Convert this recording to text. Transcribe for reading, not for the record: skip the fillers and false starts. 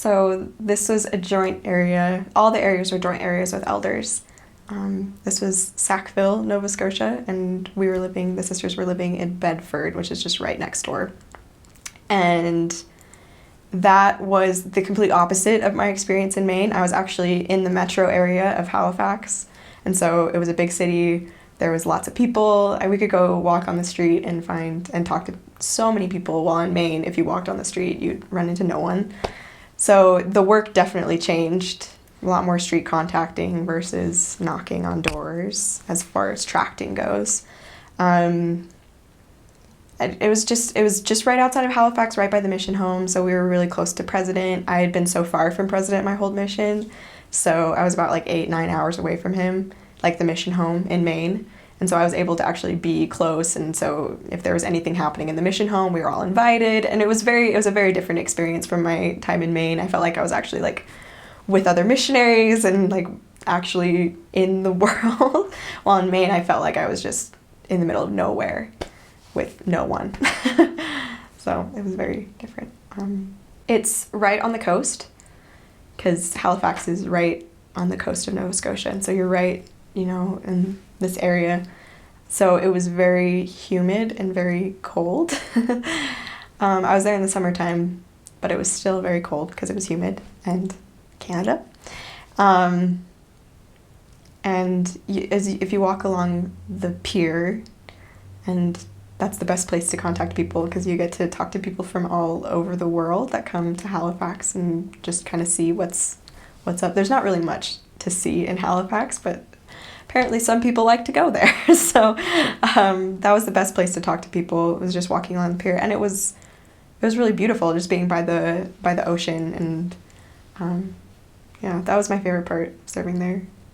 So this was a joint area. All the areas were joint areas with elders. This was Sackville, Nova Scotia, and the sisters were living in Bedford, which is just right next door. And that was the complete opposite of my experience in Maine. I was actually in the metro area of Halifax, and so it was a big city. There was lots of people. We could go walk on the street and talk to so many people, while in Maine, if you walked on the street, you'd run into no one. So the work definitely changed. A lot more street contacting versus knocking on doors as far as tracting goes. It was just right outside of Halifax, right by the mission home, so we were really close to President. I had been so far from President my whole mission, so I was about like 8-9 hours away from him, like the mission home in Maine. And so I was able to actually be close, and so if there was anything happening in the mission home, we were all invited, and it was a very different experience from my time in Maine. I felt like I was actually like with other missionaries and like actually in the world, while in Maine I felt like I was just in the middle of nowhere with no one. So it was very different. It's right on the coast, because Halifax is right on the coast of Nova Scotia, and so you're right, in this area. So it was very humid and very cold. I was there in the summertime, but it was still very cold because it was humid, and Canada. If you walk along the pier, and that's the best place to contact people, because you get to talk to people from all over the world that come to Halifax and just kind of see what's up. There's not really much to see in Halifax, but apparently some people like to go there. So that was the best place to talk to people. It was just walking along the pier, and it was really beautiful, just being by the ocean. And yeah, that was my favorite part of serving there.